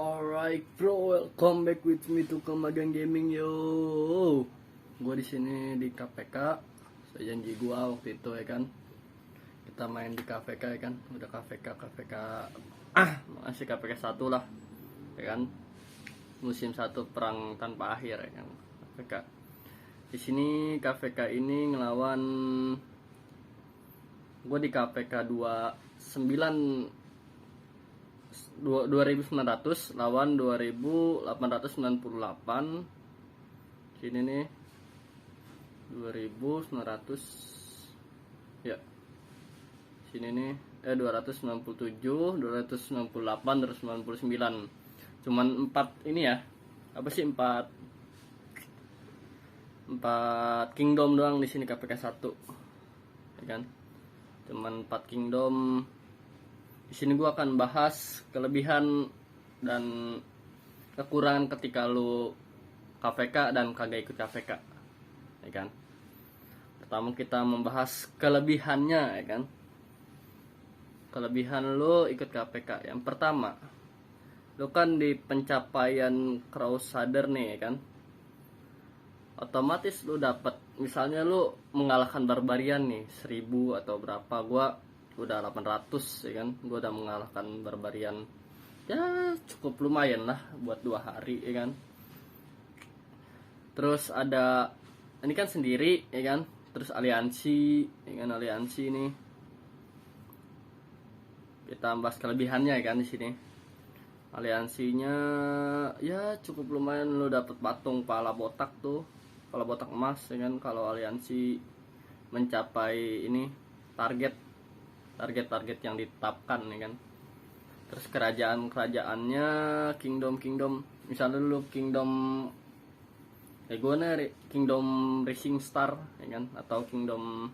Alright bro, welcome back with me to Kemagang Gaming yo. Gue di sini di KPK. Saya janji gue waktu itu ya kan. Kita main di KPK ya kan. Udah KPK masih KPK 1 lah. Ya kan. Musim 1 perang tanpa akhir ya kan. KPK. Di sini KPK ini ngelawan gue di KPK 2900 lawan 2898. Sini nih 2900 ya. Sini nih 297, 298, 299. Cuman 4 ini ya. Apa sih 4 kingdom doang di sini KPK 1. Ya kan? Cuman 4 kingdom. Di sini gue akan bahas kelebihan dan kekurangan ketika lu KPK dan kagak ikut KPK, ya kan. Pertama kita membahas kelebihannya, ya kan. Kelebihan lu ikut KPK. Yang pertama, lu kan di pencapaian Crusader nih, ya kan. Otomatis lu dapat, misalnya lu mengalahkan Barbarian nih 1000 atau berapa, gua udah 800 ya kan. Gue udah mengalahkan Barbarian, ya cukup lumayan lah buat 2 hari ya kan. Terus ada ini kan sendiri ya kan. Terus aliansi ya kan. Aliansi ini kita bahas kelebihannya ya kan di sini. Aliansinya ya cukup lumayan, lu dapet patung pala botak tuh, pala botak emas ya kan. Kalau aliansi mencapai ini target yang ditetapkan ya kan. Terus kerajaannya kingdom misalnya dulu kingdom gue nih kingdom Rising Star ya kan, atau kingdom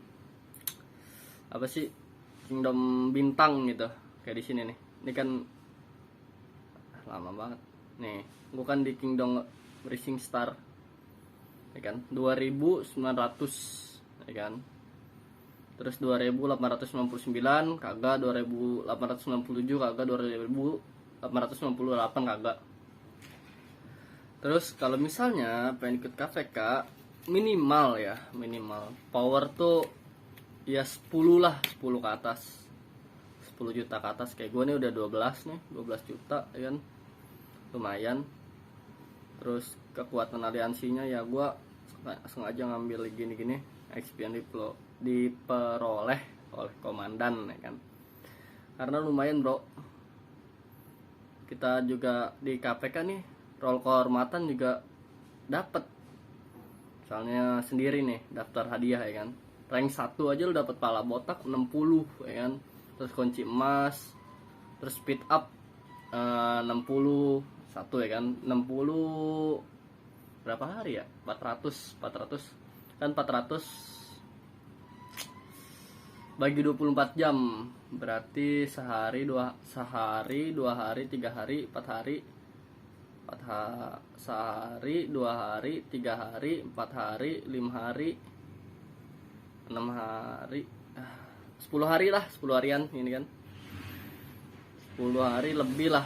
apa sih, kingdom bintang gitu kayak di sini nih. Ini kan lama banget nih, gue kan di kingdom Rising Star ya kan, 2900 ya kan. Terus 2899 kagak, 2897 kagak, 2898 kagak. Terus kalau misalnya pengen ikut KPK, minimal power tuh ya 10 lah, 10 ke atas, 10 juta ke atas. Kayak gue nih udah 12 juta ya kan, lumayan. Terus kekuatan aliansinya ya gue sengaja ngambil gini XP yang diperoleh oleh komandan ya kan, karena lumayan bro. Kita juga di KPK nih roll kehormatan juga dapat, misalnya sendiri nih daftar hadiah ya kan. Rank 1 aja lu dapat pala botak 60 ya kan. Terus kunci emas, terus speed up 61 ya kan. 60 berapa hari ya, 400 kan. 400 bagi 24 jam berarti sehari, 2 hari, 3 hari, 4 hari, sehari, 2 hari, 3 hari, 4 hari, 5 hari, 6 hari, 10 hari lah, 10 harian ini kan. 10 hari lebih lah,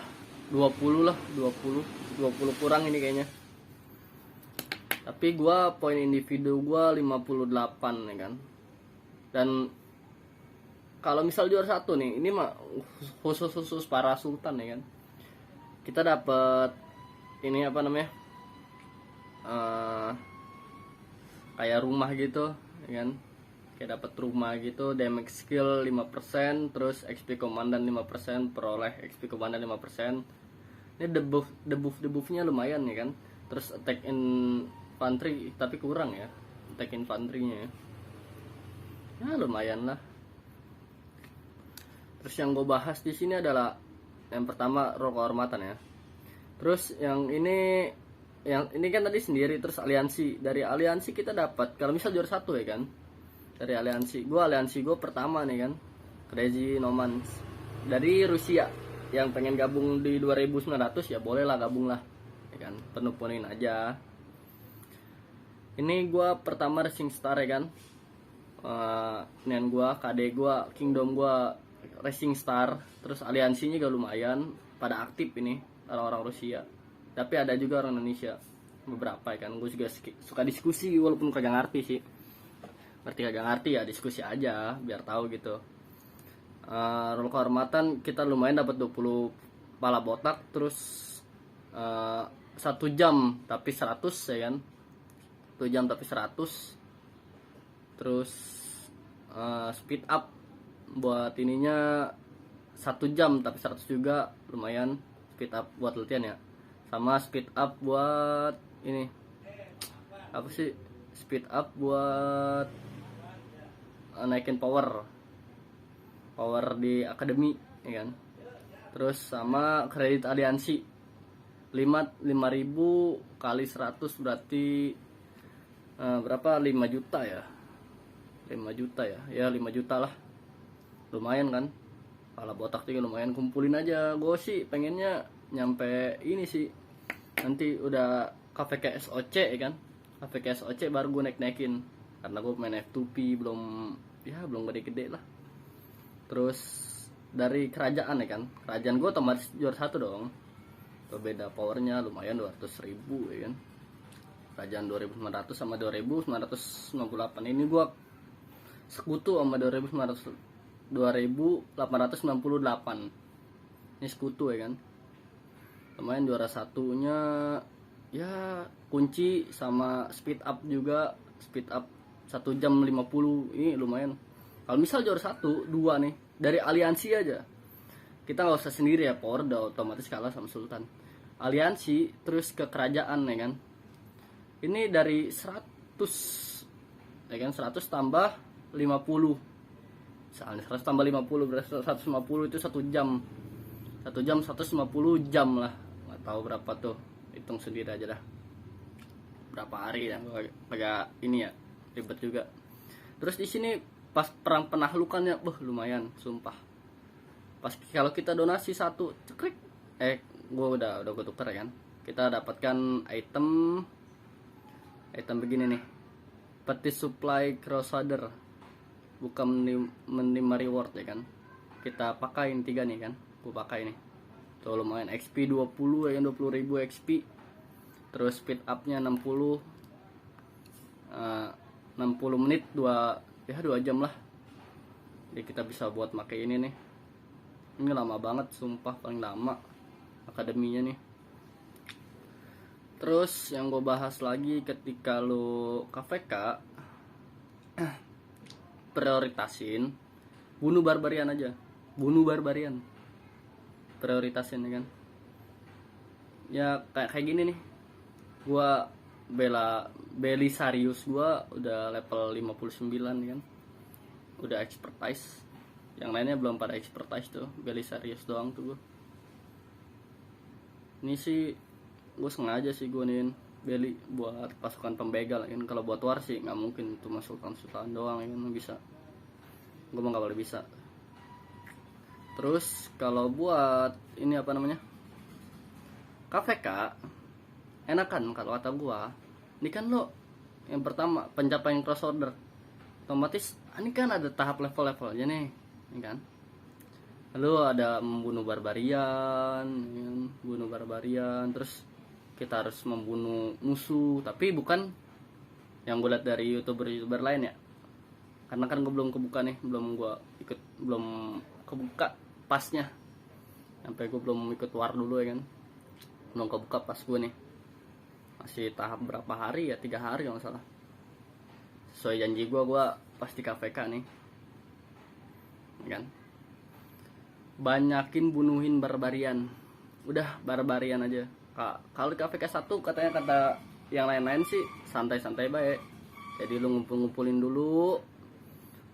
20 lah, 20 kurang ini kayaknya. Tapi gua poin individu gua 58 ya kan. Dan kalau misal juara 1 nih, ini mah khusus para sultan ya kan. Kita dapat ini apa namanya, kayak rumah gitu ya kan. Kayak dapat rumah gitu, damage skill 5%, terus XP komandan 5%, peroleh XP komandan 5%. Ini debuffnya lumayan ya kan. Terus attack infantry tapi kurang ya, attack infantry-nya ya lumayan lah. Terus yang gue bahas di sini adalah yang pertama roll kehormatan ya. Terus yang ini kan tadi sendiri. Terus aliansi, dari aliansi kita dapat kalau misal juara 1 ya kan. Dari aliansi gue pertama nih kan, Crazy Nomans dari Rusia. Yang pengen gabung di 2900 ya boleh lah, gabung lah ya kan, penuh-penuhin aja. Ini gue pertama Rising Star ya kan. Nen gue, KD gue, Kingdom gue Rising Star. Terus aliansinya juga lumayan pada aktif ini, orang-orang Rusia, tapi ada juga orang Indonesia beberapa ya kan. Gue juga suka diskusi walaupun kagak ngerti sih, kagak ngerti ya diskusi aja biar tahu gitu. Role kehormatan kita lumayan dapat 20 pala botak, terus 1 jam tapi 100 ya kan, 1 jam tapi 100. Terus speed up buat ininya 1 jam tapi 100 juga, lumayan speed up buat latihan ya. Sama speed up buat ini apa sih, speed up buat naikin power di akademi ya kan. Terus sama kredit aliansi 5.000 kali 100 berarti berapa, 5 juta ya, 5 juta ya 5 juta lah, lumayan kan. Pala botak juga lumayan, kumpulin aja. Gue sih pengennya nyampe ini sih, nanti udah KVK SOC ya kan, KVK SOC baru gue naik-naikin, karena gue main F2P belum gede-gede lah. Terus dari kerajaan ya kan, kerajaan gue otomatis juara 1 dong, beda powernya lumayan 200.000 ya kan. Kerajaan 2900 sama 2998, ini gue sekutu sama 2898, ini sekutu ya kan. Lumayan juara satunya ya kunci sama speed up juga, speed up 1 jam 50, ini lumayan. Kalau misal juara 1, 2 nih dari aliansi aja, kita nggak usah sendiri ya, power udah otomatis kalah sama Sultan. Aliansi terus ke kerajaan ya kan, ini dari 100 ya kan, 100 tambah 50, misalnya 100 tambah 50 berarti 150, itu 1 jam 150 jam lah, nggak tahu berapa tuh, hitung sendiri aja dah berapa hari ya, agak ini ya ribet juga. Terus di sini pas perang penaklukannya, lumayan sumpah. Pas kalau kita donasi 1 cekrik, gue udah gue tuker ya kan, kita dapatkan item begini nih, peti supply crossader, bukan menerima reward ya kan. Kita pakain 3 nih kan, gue pakai nih tuh, lumayan XP 20 ya kan, 20.000 XP. Terus speed up nya 60 menit, 2 jam lah. Jadi kita bisa buat pakai ini nih. Ini lama banget sumpah, paling lama akademinya nih. Terus yang gue bahas lagi, ketika lo KVK prioritasin bunuh barbarian aja, prioritasin ya kan. Ya kayak gini nih, gue Belisarius gua udah level 59 kan, udah expertise. Yang lainnya belum pada expertise tuh, Belisarius doang tuh gua. Ini sih gue sengaja sih gue nih Beli buat pasukan pembegal kan. Kalau buat war sih nggak mungkin, itu sultan doang ya kan bisa. Gue mah nggak boleh bisa. Terus kalau buat ini apa namanya, KVK enakan kalau kata gua. Ini kan lo yang pertama pencapaian cross order, otomatis ini kan ada tahap level-levelnya nih, ini kan. Lalu ada membunuh barbarian, terus kita harus membunuh musuh, tapi bukan yang gue lihat dari youtuber lain ya. Karena kan gue belum kebuka nih, belum kebuka pasnya. Sampai gue belum ikut war dulu ya kan. Belum kebuka pas gue nih. Masih tahap berapa hari ya, 3 hari kalau nggak salah. Sesuai janji gue pasti KVK nih, kan. Banyakin bunuhin barbarian, udah barbarian aja. Kalau di KVK 1 katanya, kata yang lain-lain sih santai-santai baik. Jadi lu ngumpulin dulu,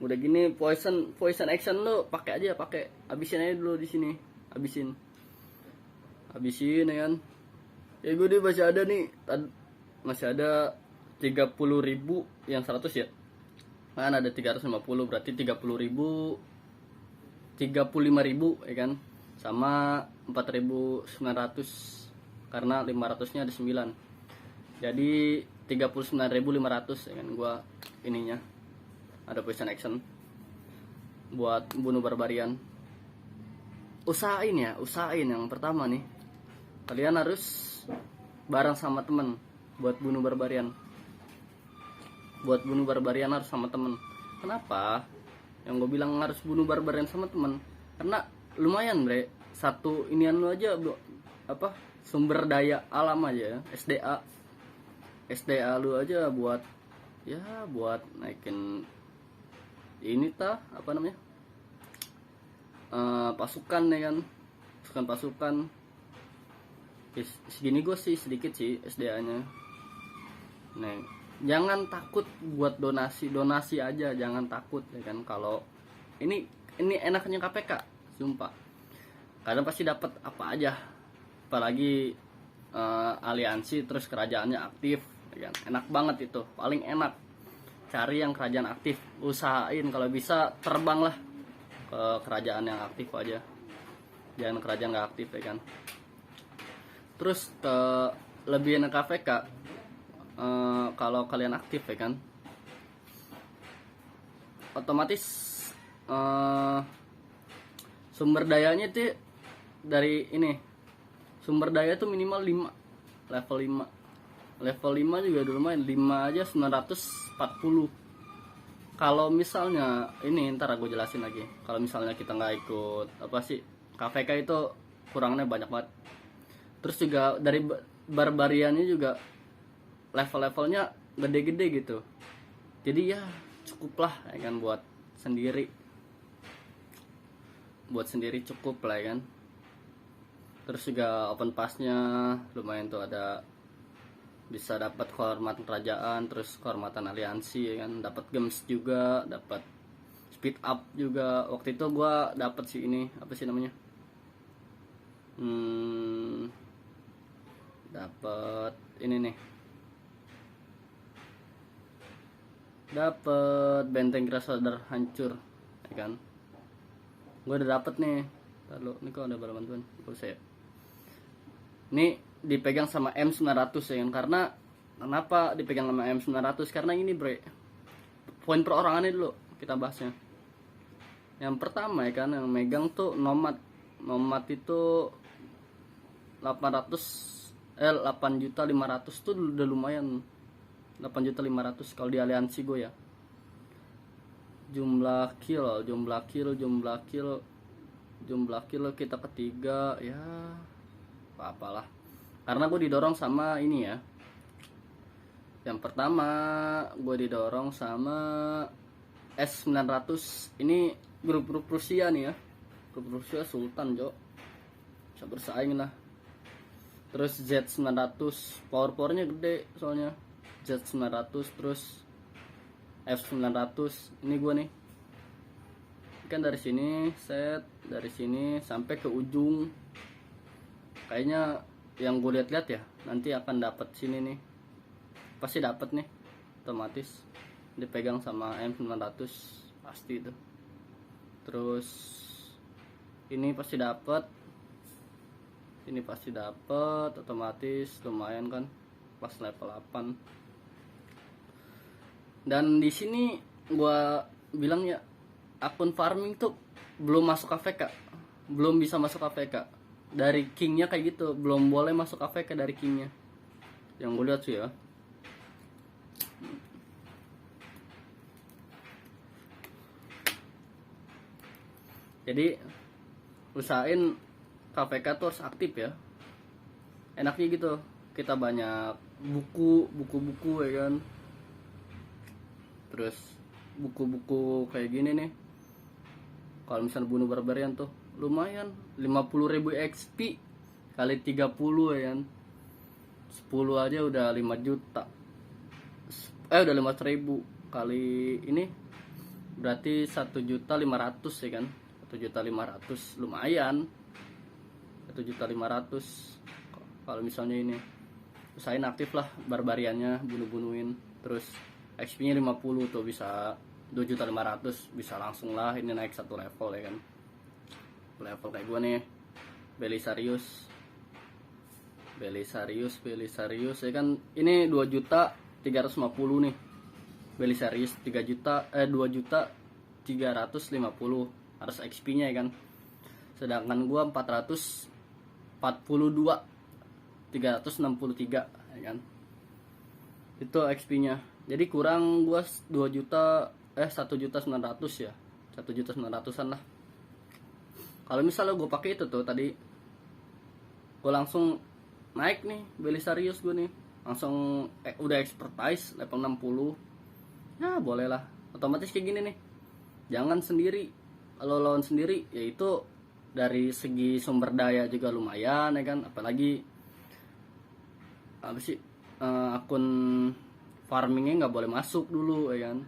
udah gini poison action lu pakai habisin aja dulu di sini, habisin ya kan. Ya gue dia masih ada 30.000 yang 100 ya. Kan ada 350, berarti 30.000 35.000 ya kan. Sama 4.900 karena 500-nya ada 9. Jadi 39.500 ya kan gua ininya. Ada poison action buat bunuh barbarian. Usahain yang pertama nih, kalian harus bareng sama temen buat bunuh barbarian. Buat bunuh barbarian harus sama temen. Kenapa yang gue bilang harus bunuh barbarian sama temen? Karena lumayan bre, satu inian lu aja apa, sumber daya alam aja, SDA lu aja buat ya buat naikin ini apa namanya, pasukan ya kan, pasukan segini gue sih sedikit sih SDA-nya. Nah, jangan takut buat donasi aja, jangan takut ya kan. Kalau ini enaknya KPK, sumpah. Kadang pasti dapat apa aja, apalagi aliansi terus kerajaannya aktif ya kan. Enak banget itu, paling enak. Cari yang kerajaan aktif, usahain kalau bisa terbang lah ke kerajaan yang aktif aja, jangan kerajaan nggak aktif ya kan. Terus lebih enak KPK kalau kalian aktif ya kan, otomatis sumber dayanya tuh dari ini, sumber daya tuh minimal 5, level 5 juga udah lumayan. 5 aja 940. Kalau misalnya ini ntar aku jelasin lagi, kalau misalnya kita nggak ikut apa sih KPK itu kurangnya banyak banget. Terus juga dari barbariannya juga level-levelnya gede-gede gitu, jadi ya cukup lah ya kan buat sendiri cukup lah ya kan. Terus juga open passnya lumayan tuh, ada bisa dapat kehormatan kerajaan, terus kehormatan aliansi ya kan, dapat gems juga, dapat speed up juga. Waktu itu gua dapat sih ini apa sih namanya, dapat ini nih, dapat benteng Krasnodar hancur ya kan. Gue udah dapet nih. Lalu ini kok ada barang bantuan saya. Ini dipegang sama M900 ya kan. Karena kenapa dipegang sama M900? Karena ini bre, poin perorangannya dulu kita bahasnya. Yang pertama ya kan, yang megang tuh Nomad itu 8.500.000 tuh udah lumayan. 8.500.000 kalau di aliansi gue ya. Jumlah kill kita ketiga ya, apalah. Karena gue didorong sama ini ya. Yang pertama gue didorong sama S900. Ini grup Rusia nih ya. Grup Rusia Sultan Jo, bisa bersaing lah. Terus Z900 powernya gede soalnya. Z900 terus F900. Ini gue nih kan dari sini dari sini sampai ke ujung. Kayaknya yang gue lihat ya nanti akan dapat sini nih, pasti dapat nih, otomatis dipegang sama M900 pasti itu. Terus ini pasti dapat, otomatis lumayan kan pas level 8. Dan di sini gua bilang ya, akun farming tuh belum masuk KVK, belum bisa masuk KVK. Dari kingnya kayak gitu, belum boleh masuk KVK dari kingnya. Yang gue lihat sih ya. Jadi usahain KVK tuh harus aktif ya. Enaknya gitu, kita banyak buku ya kan. Terus buku-buku kayak gini nih, kalau misalnya bunuh barbarian tuh lumayan 50.000 XP kali 30 ya kan, 10 aja udah 5 juta, udah 500.000 kali ini berarti 1.500.000 ya kan. 1.500.000 lumayan, 1.500.000 kalau misalnya ini. Usahain aktif lah barbariannya, bunuhin. Terus XP nya 50 tuh bisa 2.500.000, bisa langsung lah ini naik satu level ya kan. Level kayak gue nih, Belisarius ya kan. Ini 2.350.000 nih. Belisarius 2.350.000 harus XP nya ya kan. Sedangkan gue 442 363 ya kan. Itu XP-nya. Jadi kurang gua 2 juta 1.900.000 ya. 1.900.000-an lah. Kalau misalnya gue pakai itu tuh tadi, gue langsung naik nih Belisarius gue nih, langsung udah expertise level 60. Ya boleh lah, otomatis kayak gini nih. Jangan sendiri, kalau lawan sendiri yaitu dari segi sumber daya juga lumayan ya kan, apalagi apa sih, akun farmingnya nggak boleh masuk dulu ya kan,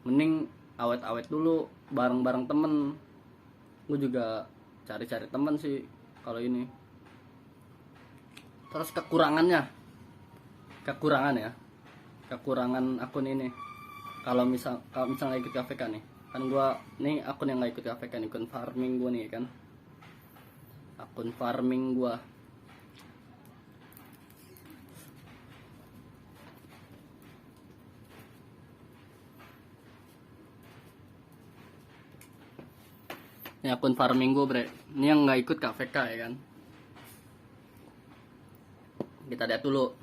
mending awet-awet dulu bareng-bareng temen. Gue juga cari-cari temen sih kalau ini. Terus kekurangan akun ini, kalau misalnya ikut KVK nih kan, gue nih akun yang nggak ikut KVK nih, akun farming gue nih kan, akun farming gue. Ini akun farming gue bre, ini yang nggak ikut KVK ya kan. Kita lihat dulu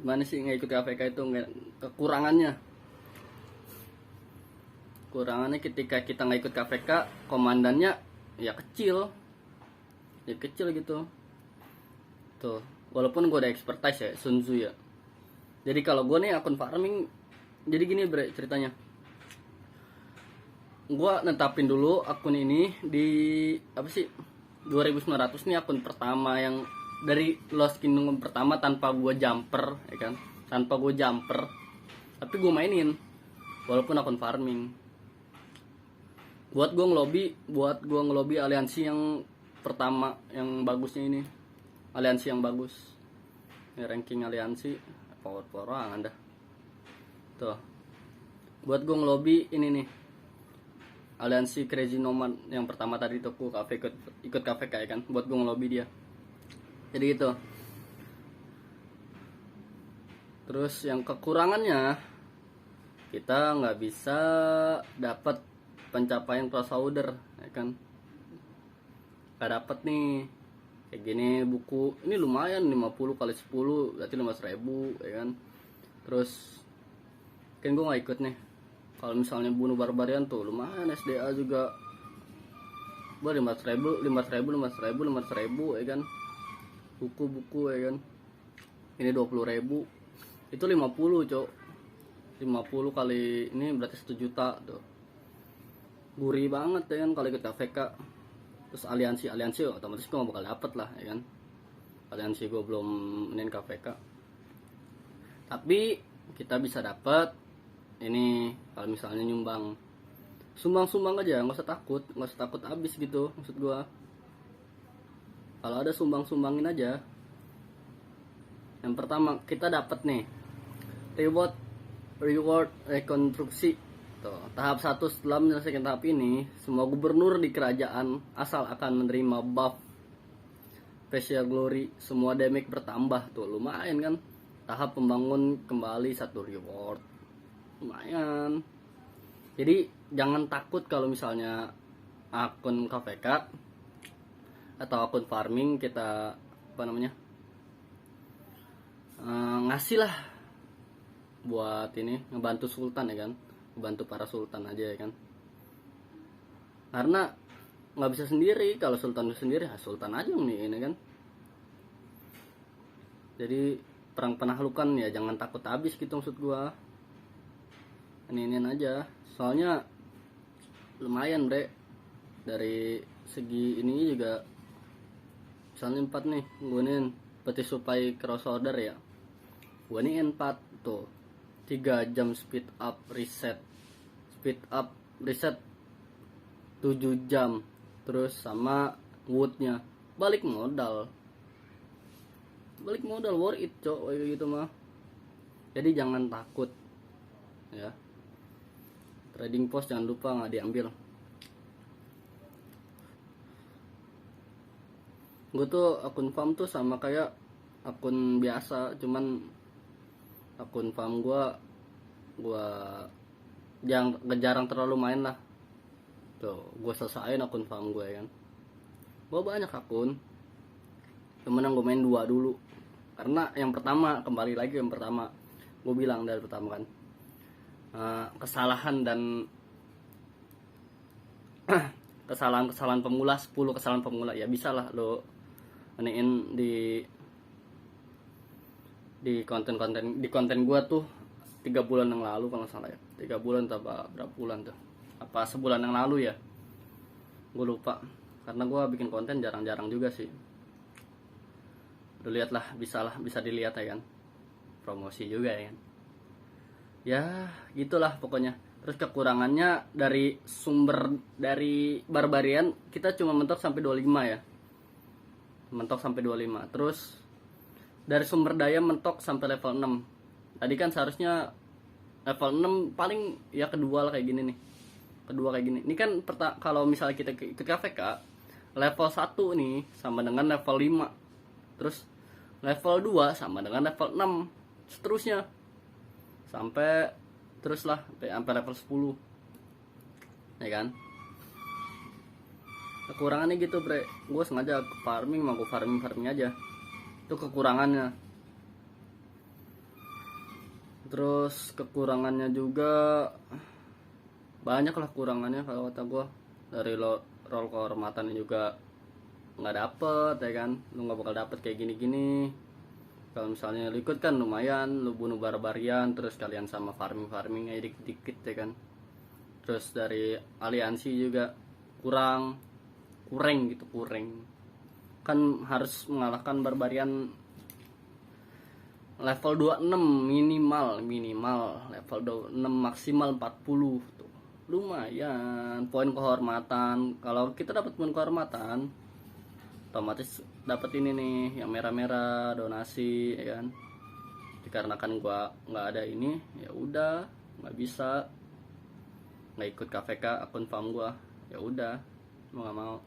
gimana sih nggak ikut KVK itu, kekurangannya ketika kita nggak ikut KVK, komandannya ya kecil gitu tuh, walaupun gue udah expertise ya, Sun Tzu ya. Jadi kalau gue nih akun farming, jadi gini bre ceritanya, gue netapin dulu akun ini di apa sih 2.900 nih, akun pertama yang dari Lost Kingdom pertama, tanpa gue jumper ya kan, tapi gue mainin walaupun akun farming, buat gue ngelobi aliansi yang pertama yang bagusnya ini, aliansi yang bagus ini, ranking aliansi power anda tuh, buat gue ngelobi ini nih, aliansi Crazy Nomad yang pertama tadi tuh, ikut KVK ya kan, buat gue ngelobi dia. Jadi gitu. Terus yang kekurangannya, kita nggak bisa dapat pencapaian crossover ya kan, nggak dapat nih kayak gini. Buku ini lumayan 50 kali 10 berarti 15.000 ya kan. Terus kan gue nggak ikut nih, kalau misalnya bunuh barbarian tuh lumayan, SDA juga gue 5.000 ya kan, buku ya kan. Ini 20.000, itu 50 cok, 50 kali ini berarti 1 juta tuh, gurih banget ya kan kalau ikut KVK. Terus aliansi otomatis gue gak bakal dapet lah ya kan, aliansi gue belum mainin KVK. Tapi kita bisa dapet ini kalau misalnya sumbang aja, nggak usah takut habis gitu, maksud gue. Kalau ada sumbangin aja. Yang pertama kita dapat nih reward rekonstruksi. Tuh, tahap 1, setelah menyelesaikan tahap ini, semua gubernur di kerajaan asal akan menerima buff Special Glory, semua damage bertambah. Tuh lumayan kan. Tahap pembangun kembali 1 reward. Lumayan. Jadi jangan takut kalau misalnya akun KVK atau akun farming kita ngasih lah buat ini, ngebantu sultan ya kan, ngebantu para sultan aja ya kan. Karena nggak bisa sendiri, kalau sultan sendiri sultan aja nih ini kan. Jadi perang penaklukan ya jangan takut habis gitu, maksud gua. Ini aja, soalnya lumayan bre, dari segi ini juga. Misalnya 4 nih, gue nih peti supai crossover ya, gue nih 4 tuh, 3 jam speed up reset 7 jam, terus sama woodnya balik modal worth it cok, kayak gitu mah. Jadi jangan takut ya. Trading post jangan lupa nggak diambil. Gue tuh akun farm tuh sama kayak akun biasa, cuman akun farm gue jarang terlalu main lah. Tuh gue selesain akun farm gue kan. Gue banyak akun, cuman yang gue main 2 dulu, Karena yang pertama, kembali lagi yang pertama, gue bilang dari pertama kan, kesalahan dan kesalahan pemula, 10 kesalahan pemula ya bisa lah lo iniin di konten gua tuh 3 bulan yang lalu kalau nggak salah ya, 3 bulan atau berapa bulan tuh, apa sebulan yang lalu ya, gue lupa. Karena gua bikin konten jarang-jarang juga sih. Lu lihat lah, bisa dilihat ya kan, promosi juga ya kan, ya gitulah pokoknya. Terus kekurangannya dari Barbarian kita cuma mentok sampai 25 ya, mentok sampai 25. Terus dari sumber daya mentok sampai level 6. Tadi kan seharusnya level 6 paling ya kedua lah kayak gini nih. Kedua kayak gini. Ini kan kalau misalnya kita ikut KVK, level 1 nih sama dengan level 5. Terus level 2 sama dengan level 6. Seterusnya. Sampai teruslah sampai level 10. Ya kan? Kekurangannya gitu, bre. Gue sengaja farming aja. Itu kekurangannya. Terus kekurangannya juga banyak lah kekurangannya kalau kata gue. Dari roll kehormatan juga nggak dapet ya kan, lu nggak bakal dapet kayak gini. Kalau misalnya lu ikut kan lumayan, lu bunuh Barbarian terus kalian sama farming aja dikit-dikit ya kan. Terus dari aliansi juga kurang kan, harus mengalahkan Barbarian level 26 minimal level 26 maksimal 40 tuh. Lumayan poin kehormatan. Kalau kita dapat poin kehormatan otomatis dapat ini nih yang merah-merah, donasi ya kan. Dikarenakan gua nggak ada ini, ya udah nggak ikut KVK akun farm gua, ya udah mau nggak mau.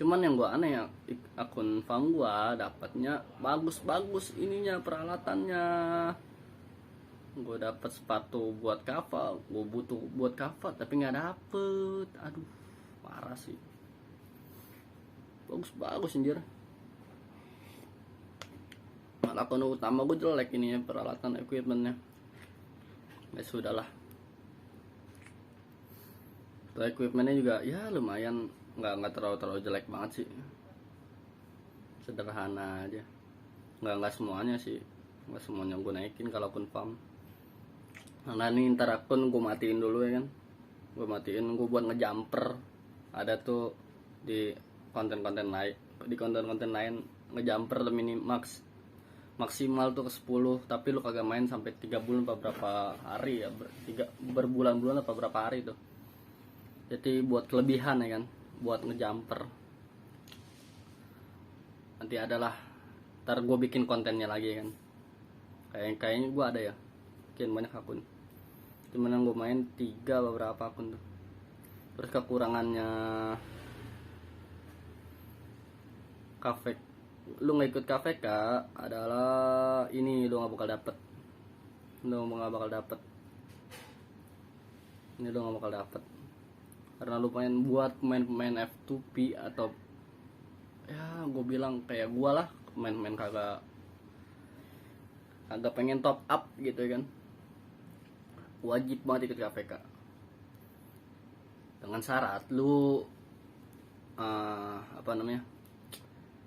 Cuman yang gua aneh ya, akun farm gua dapatnya bagus ininya, peralatannya. Gua dapat sepatu buat kava, gua butuh buat kava tapi nggak dapet. Aduh, parah sih. Bagus anjir. Malah akun utama gua jelek ini ya, peralatan equipmentnya. Ya sudahlah. Equipmentnya juga ya lumayan, nggak terlalu jelek banget sih, sederhana aja. Nggak semuanya sih, nggak semuanya gue naikin kalau akun farm. Nah ini ntar akun gue matiin dulu ya kan, gue buat ngejumper. Ada tuh di konten-konten lain ngejumper maksimal tuh ke 10, tapi lu kagak main sampai 3 bulan apa berapa hari ya, berbulan-bulan apa berapa hari tuh. Jadi buat kelebihan ya kan, buat ngejumper. Nanti adalah ntar gue bikin kontennya lagi kan. Kayaknya gue ada ya, bikin banyak akun. Cuman yang gue main 3 beberapa akun tuh. Terus kekurangannya KVK, lu nggak ikut KVK adalah ini, lu nggak bakal dapet. Karena lu pengen buat pemain F2P atau ya gue bilang kayak gue lah, pemain kagak pengen top up gitu kan, wajib banget ikut KVK dengan syarat lu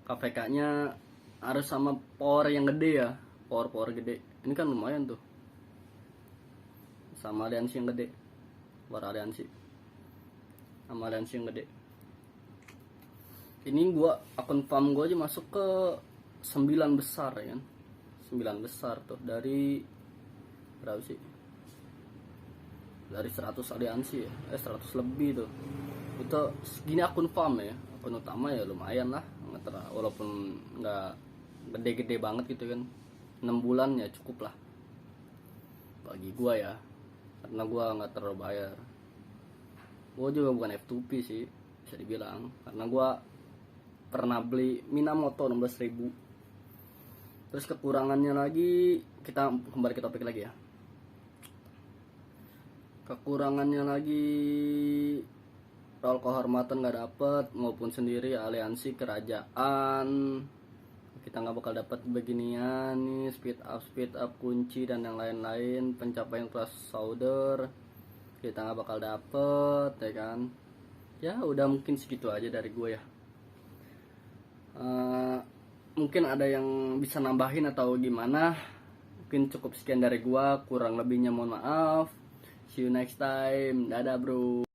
KVK-nya harus sama power yang gede ya, power gede. Ini kan lumayan tuh, sama aliansi yang gede, sama aliansi yang gede. Ini gua akun farm gua aja masuk ke 9 besar ya kan, 9 besar tuh dari berapa sih, dari 100 aliansi ya, 100 lebih tuh. Itu segini akun farm ya. Akun utama ya lumayan lah, walaupun nggak gede-gede banget gitu kan. 6 bulan ya cukup lah bagi gua ya, karena gua nggak terlalu bayar. Gua juga bukan F2P sih bisa dibilang, karena gua pernah beli Minamoto 16.000. Terus kekurangannya lagi, kita kembali ke topik lagi ya. Kekurangannya lagi, roll kehormatan nggak dapet, maupun sendiri aliansi kerajaan kita nggak bakal dapat beginian nih, speed up kunci dan yang lain-lain, pencapaian kelas solder kita nggak bakal dapet ya kan. Ya udah mungkin segitu aja dari gue ya. Mungkin ada yang bisa nambahin atau gimana, mungkin cukup sekian dari gue, kurang lebihnya mohon maaf. See you next time, dadah bro.